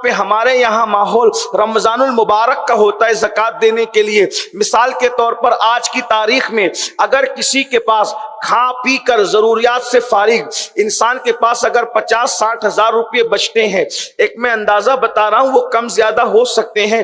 پہ ہمارے یہاں ماحول رمضان المبارک کا ہوتا ہے زکوٰۃ دینے کے لیے. مثال کے طور پر آج کی تاریخ میں اگر کسی کے پاس کھا پی کر ضروریات سے فارغ انسان کے پاس اگر 50-60 ہزار روپے بچتے ہیں، ایک میں اندازہ بتا رہا ہوں، وہ کم زیادہ ہو سکتے ہیں،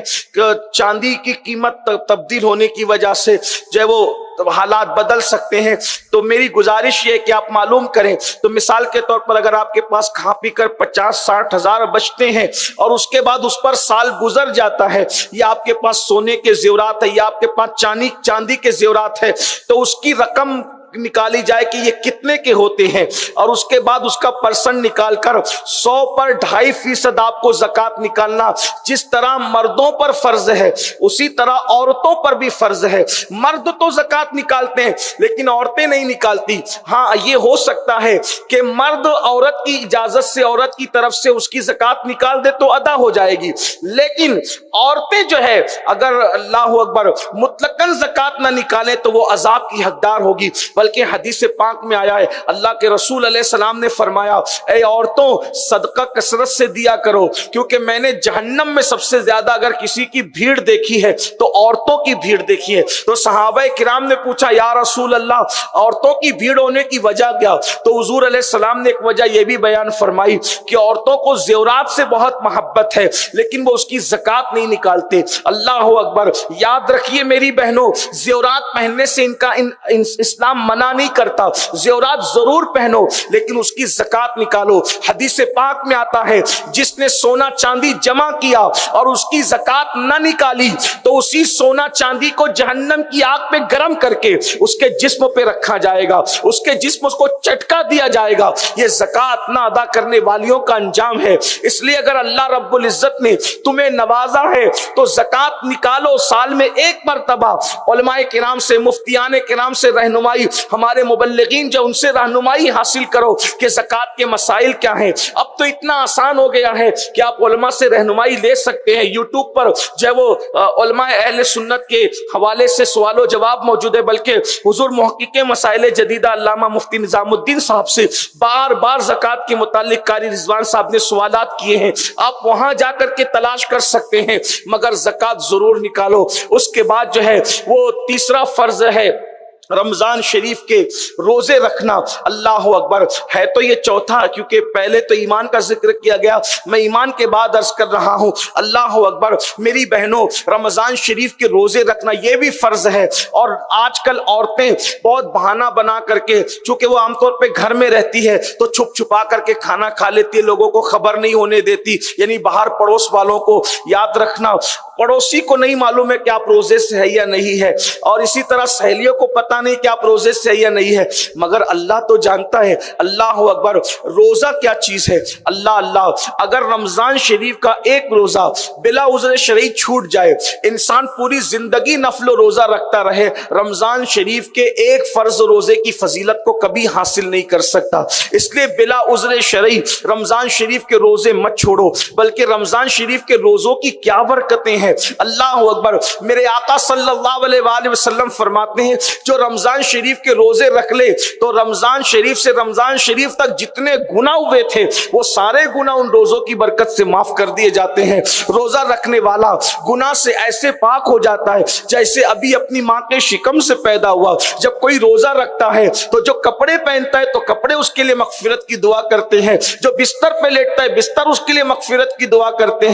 چاندی کی قیمت تبدیل ہونے کی وجہ سے جو ہے وہ حالات بدل سکتے ہیں. تو میری گزارش یہ ہے کہ آپ معلوم کریں. تو مثال کے طور پر اگر آپ کے پاس کھا پی کر 50-60 ہزار بچتے ہیں اور اس کے بعد اس پر سال گزر جاتا ہے، یا آپ کے پاس سونے کے زیورات ہے یا آپ کے پاس چاندی کے زیورات ہے، تو اس کی رقم نکالی جائے کہ یہ کتنے کے ہوتے ہیں، اور اس کے بعد اس کا پرسنٹ نکال کر 100 پر 2.5% آپ کو زکوٰۃ نکالنا. جس طرح مردوں پر فرض ہے اسی طرح عورتوں پر بھی فرض ہے. مرد تو زکوٰۃ نکالتے ہیں لیکن عورتیں نہیں نکالتی. ہاں یہ ہو سکتا ہے کہ مرد عورت کی اجازت سے عورت کی طرف سے اس کی زکوٰۃ نکال دے تو ادا ہو جائے گی، لیکن عورتیں جو ہے اگر اللہ اکبر مطلقاً زکوٰۃ نہ نکالیں تو وہ عذاب کی حقدار ہوگی. بلکہ حدیث پاک میں آیا ہے، اللہ کے رسول علیہ السلام نے فرمایا، اے عورتوں صدقہ کثرت سے دیا کرو، کیونکہ میں نے جہنم میں سب سے زیادہ اگر کسی کی بھیڑ دیکھی ہے تو عورتوں کی بھیڑ دیکھی ہے. تو صحابہ کرام نے پوچھا، یا رسول اللہ عورتوں کی بھیڑ ہونے کی وجہ کیا؟ تو حضور علیہ السلام نے ایک وجہ یہ بھی بیان فرمائی کہ عورتوں کو زیورات سے بہت محبت ہے لیکن وہ اس کی زکوٰۃ نہیں نکالتے. اللہ اکبر. یاد رکھیے میری بہنوں، زیورات پہننے سے ان کا اسلام منع نہیں کرتا، زیورات ضرور پہنو لیکن اس کی زکوٰۃ نکالو. حدیث پاک میں آتا ہے، جس نے سونا چاندی جمع کیا اور اس کی زکوٰۃ نہ نکالی تو اسی سونا چاندی کو جہنم کی آگ پہ گرم کر کے اس کے جسم پہ رکھا جائے گا، اس کے جسم کو چٹکا دیا جائے گا. یہ زکوٰۃ نہ ادا کرنے والیوں کا انجام ہے. اس لیے اگر اللہ رب العزت نے تمہیں نوازا ہے تو زکوٰۃ نکالو. سال میں ایک مرتبہ علماء کرام سے، مفتیان کرام سے رہنمائی، ہمارے مبلغین جو ان سے رہنمائی حاصل کرو کہ زکوٰۃ کے مسائل کیا ہیں. اب تو اتنا آسان ہو گیا ہے کہ آپ علماء سے رہنمائی لے سکتے ہیں. یوٹیوب پر جو ہے وہ علماء اہل سنت کے حوالے سے سوال و جواب موجود ہے، بلکہ حضور محقق مسائل جدیدہ علامہ مفتی نظام الدین صاحب سے بار بار زکوٰۃ کے متعلق قاری رضوان صاحب نے سوالات کیے ہیں. آپ وہاں جا کر کے تلاش کر سکتے ہیں، مگر زکوٰۃ ضرور نکالو. اس کے بعد جو ہے وہ تیسرا فرض ہے رمضان شریف کے روزے رکھنا. اللہ اکبر. ہے تو یہ چوتھا، کیونکہ پہلے تو ایمان کا ذکر کیا گیا، میں ایمان کے بعد عرض کر رہا ہوں. اللہ اکبر. میری بہنوں، رمضان شریف کے روزے رکھنا یہ بھی فرض ہے. اور آج کل عورتیں بہت بہانہ بنا کر کے، چونکہ وہ عام طور پہ گھر میں رہتی ہے تو چھپ چھپا کر کے کھانا کھا لیتی ہے، لوگوں کو خبر نہیں ہونے دیتی، یعنی باہر پڑوس والوں کو. یاد رکھنا، پڑوسی کو نہیں معلوم ہے کہ آپ روزے سے ہے یا نہیں ہے، اور اسی طرح سہیلیوں کو پتہ نہیں کہ آپ روزے سے ہے یا نہیں ہے، مگر اللہ تو جانتا ہے. اللہ اکبر. روزہ کیا چیز ہے؟ اللہ اگر رمضان شریف کا ایک روزہ بلا عذر شرعی چھوٹ جائے، انسان پوری زندگی نفل و روزہ رکھتا رہے، رمضان شریف کے ایک فرض روزے کی فضیلت کو کبھی حاصل نہیں کر سکتا. اس لیے بلا عذر شرعی رمضان شریف کے روزے مت چھوڑو، بلکہ رمضان شریف کے روزوں کی کیا برکتیں ہیں. اللہ اکبر. میرے آقا صلی اللہ علیہ وآلہ وسلم فرماتے ہیں، جو رمضان شریف کے روزے رکھ لے تو رمضان شریف سے رمضان شریف تک جتنے گناہ ہوئے تھے وہ سارے گناہ ان روزوں کی برکت سے معاف کر دیے جاتے ہیں. روزہ رکھنے والا گناہ سے ایسے پاک ہو جاتا ہے جیسے ابھی اپنی ماں کے شکم سے پیدا ہوا. جب کوئی روزہ رکھتا ہے تو جو کپڑے پہنتا ہے تو کپڑے اس کے لیے مغفرت کی دعا کرتے ہیں، جو بستر پہ لیٹتا ہے بستر اس کے لیے مغفرت کی دعا کرتے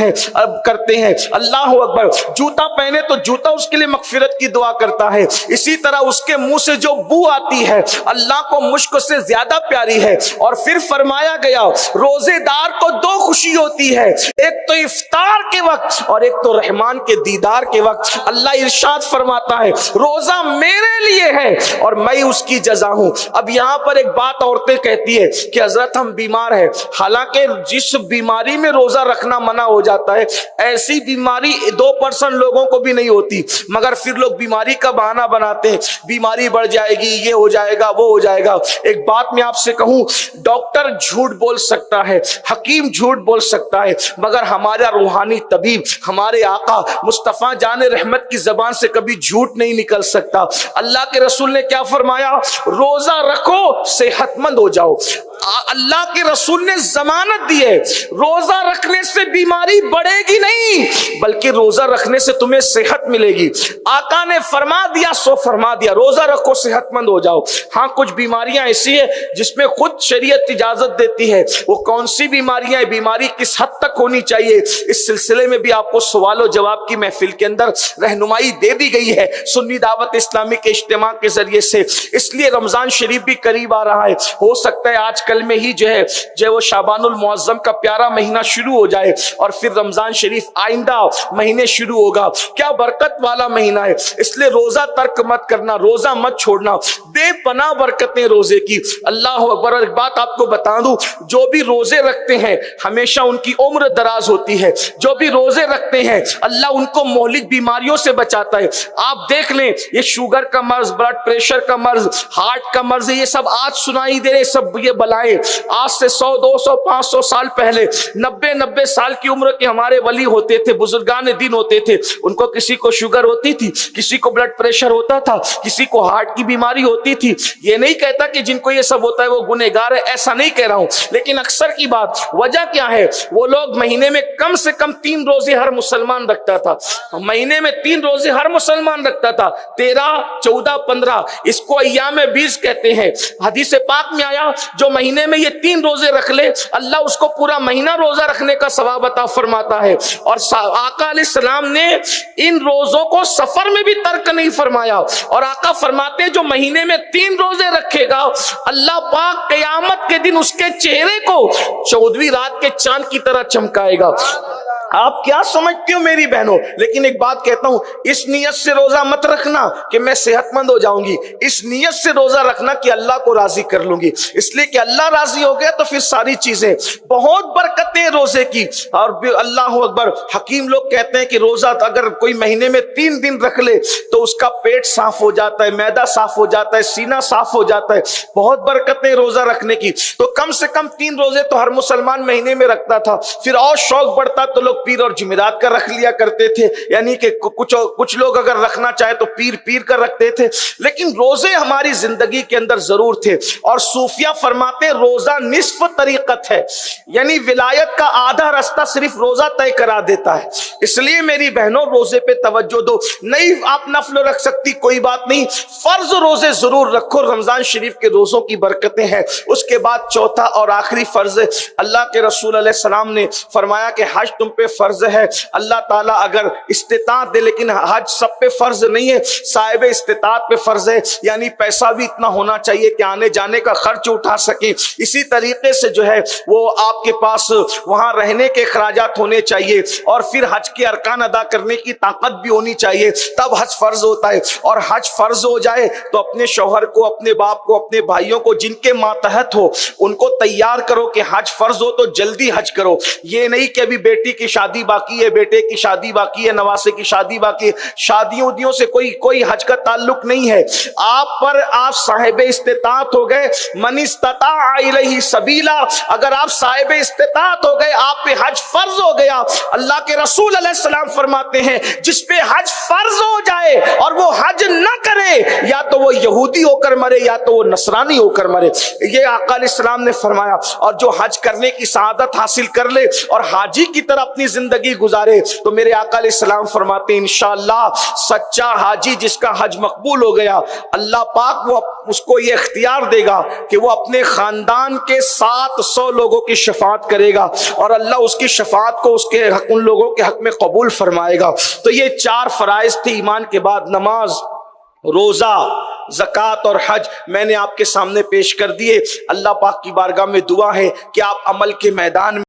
ہیں. اللہ اکبر. جوتا پہنے تو جوتا اس کے لیے مغفرت کی دعا کرتا ہے. اسی طرح اس کے منہ سے جو بو آتی ہے اللہ کو مشک سے زیادہ پیاری ہے. اور پھر فرمایا گیا روزے دار کو دو خوشی ہوتی ہے، ایک تو افطار کے وقت اور ایک تو رحمان کے دیدار کے وقت. اللہ ارشاد فرماتا ہے روزہ میرے لیے ہے اور میں اس کی جزا ہوں. اب یہاں پر ایک بات عورتیں کہتی ہے کہ حضرت ہم بیمار ہیں، حالانکہ جس بیماری میں روزہ رکھنا منع ہو جاتا ہے ایسی بیماری 2% لوگوں کو بھی نہیں ہوتی، مگر پھر لوگ بیماری کا بہانہ بناتے ہیں، بیماری بڑھ جائے گی، یہ ہو جائے گا، وہ ہو جائے گا. ایک بات میں آپ سے کہوں، ڈاکٹر جھوٹ بول سکتا ہے، حکیم جھوٹ بول سکتا ہے، مگر ہمارا روحانی طبیب ہمارے آقا مصطفیٰ جان رحمت کی زبان سے کبھی جھوٹ نہیں نکل سکتا. اللہ کے رسول نے کیا فرمایا؟ روزہ رکھو صحت مند ہو جاؤ. اللہ کے رسول نے ضمانت دی ہے روزہ رکھنے سے بیماری بڑھے گی نہیں بلکہ روزہ رکھنے سے تمہیں صحت ملے گی. آقا نے فرما دیا سو فرما دیا, روزہ رکھو صحت مند ہو جاؤ. ہاں کچھ بیماریاں ایسی ہیں جس میں خود شریعت اجازت دیتی ہے, وہ کون سی بیماریاں ہیں, بیماری کس حد تک ہونی چاہیے, اس سلسلے میں بھی آپ کو سوال و جواب کی محفل کے اندر رہنمائی دے دی گئی ہے سنی دعوت اسلامی کے اجتماع کے ذریعے سے. اس لیے رمضان شریف بھی قریب آ رہا ہے, ہو سکتا ہے آج کل میں ہی جو ہے وہ شعبان المعظم کا پیارا مہینہ شروع ہو جائے اور پھر رمضان شریف آئندہ مہینے شروع ہوگا. کیا برکت والا مہینہ ہے, اس لیے روزہ ترک مت کرنا, روزہ مت چھوڑنا, بے پناہ برکتیں روزے کی. اللہ اکبر. ایک بات آپ کو بتا دوں, جو بھی روزے رکھتے ہیں ہمیشہ ان کی عمر دراز ہوتی ہے, جو بھی روزے رکھتے ہیں اللہ ان کو مہلک بیماریوں سے بچاتا ہے. آپ دیکھ لیں یہ شوگر کا مرض, بلڈ پریشر کا مرض, ہارٹ کا مرض, یہ سب آج سنائی دے رہے, سب یہ بلائیں آج سے 100 200 500 سال پہلے 90 سال کی عمر کے ہمارے ولی ہوتے تھے, بزرگان دین ہوتے تھے, ان کو کسی کو شوگر ہوتی تھی, کسی کو بلڈ پریشر ہوتا تھا, کسی کو ہارٹ کی بیماری ہوتی تھی. یہ نہیں کہتا کہ جن کو یہ سب ہوتا ہے وہ گنہگار ہے, ایسا نہیں کہہ رہا ہوں, لیکن اکثر کی بات وجہ کیا ہے, وہ لوگ مہینے میں کم سے کم 3 روزے ہر مسلمان رکھتا تھا, مہینے میں 3 روزے ہر مسلمان رکھتا تھا, 13 14 15, اس کو ایام 20 کہتے ہیں. حدیث پاک میں آیا جو مہینے میں یہ 3 روزے رکھ لے اللہ اس کو پورا مہینہ روزہ رکھنے کا ثواب عطا فرماتا ہے. اور آقا علیہ السلام نے ان روزوں کو سفر میں بھی ترک نہیں فرمایا, اور آقا فرماتے ہیں جو مہینے میں 3 روزے رکھے گا اللہ پاک قیامت کے دن اس کے چہرے کو 14ویں رات کے چاند کی طرح چمکائے گا. آپ کیا سمجھتے ہو میری بہنوں, لیکن ایک بات کہتا ہوں, اس نیت سے روزہ مت رکھنا کہ میں صحت مند ہو جاؤں گی, اس نیت سے روزہ رکھنا کہ اللہ کو راضی کر لوں گی, اس لیے کہ اللہ راضی ہو گیا تو پھر ساری چیزیں. بہت برکتیں روزے کی. اور اللہ اکبر, حکیم لوگ کہتے ہیں کہ روزہ اگر کوئی مہینے میں 3 دن رکھ لے تو اس کا پیٹ صاف ہو جاتا ہے, معدہ صاف ہو جاتا ہے, سینہ صاف ہو جاتا ہے. بہت برکتیں روزہ رکھنے کی. تو کم سے کم 3 روزے تو ہر مسلمان مہینے میں رکھتا تھا. پھر اور شوق بڑھتا تو لوگ پیر اور جمعرات کا رکھ لیا کرتے تھے, یعنی کہ کچھ لوگ اگر رکھنا چاہے تو پیر کا رکھتے تھے, لیکن روزے ہماری زندگی کے اندر ضرور تھے. اور صوفیہ فرماتے ہیں روزہ نصف طریقت ہے, یعنی ولایت کا آدھا راستہ صرف روزہ طے کرا دیتا ہے. اس لیے میری بہنوں روزے پہ توجہ دو. نہیں آپ نفل رکھ سکتی کوئی بات نہیں, فرض روزے ضرور رکھو, رمضان شریف کے روزوں کی برکتیں ہیں. اس کے بعد چوتھا اور آخری فرض اللہ کے رسول علیہ السلام نے فرمایا کہ حج تم پہ فرض ہے. اللہ تعالیٰ اگر استطاعت دے, لیکن حج سب پہ فرض نہیں ہے, صاحب استطاعت پہ فرض ہے, یعنی پیسہ بھی اتنا ہونا چاہیے کہ آنے جانے کا خرچ اٹھا سکیں. اسی طریقے سے جو ہے وہ آپ کے پاس وہاں رہنے کے اخراجات ہونے چاہیے, اور پھر حج کے ارکان ادا کرنے کی طاقت بھی ہونی چاہیے, تب حج فرض ہوتا ہے. اور حج فرض ہو جائے تو اپنے شوہر کو, اپنے باپ کو, اپنے بھائیوں کو جن کے ماتحت ہو ان کو تیار کرو کہ حج فرض ہو تو جلدی حج کرو. یہ نہیں کہ ابھی بیٹی کی شادی باقی ہے, بیٹے کی شادی باقی ہے, نواسے کی شادی باقی ہے, شادیوں سے کوئی حج کا تعلق نہیں ہے. آپ صاحب استطاعت ہو گئے, من استطاع الیہ سبیلا, اگر آپ صاحب استطاعت ہو گئے آپ پہ حج فرض ہو گیا. اللہ کے رسول علیہ السلام فرماتے ہیں جس پہ حج فرض ہو جائے اور وہ حج نہ کرے, یا تو وہ یہودی ہو کر مرے یا تو وہ نصرانی ہو کر مرے. یہ آقا علیہ السلام نے فرمایا. اور جو حج کرنے کی سعادت حاصل کر لے اور حاجی کی طرح اپنی زندگی گزارے تو میرے آقا علیہ السلام فرماتے ہیں انشاءاللہ سچا حاجی جس کا حج مقبول ہو گیا, اللہ پاک وہ اس کو یہ اختیار دے گا کہ وہ اپنے خاندان کے 700 لوگوں کی شفاعت کرے گا, اور اللہ اس کی شفاعت کو ان لوگوں کے حق میں قبول فرمائے گا. تو یہ 4 فرائض تھے ایمان کے بعد, نماز, روزہ, زکوٰۃ اور حج میں نے آپ کے سامنے پیش کر دیے. اللہ پاک کی بارگاہ میں دعا ہے کہ آپ عمل کے میدان میں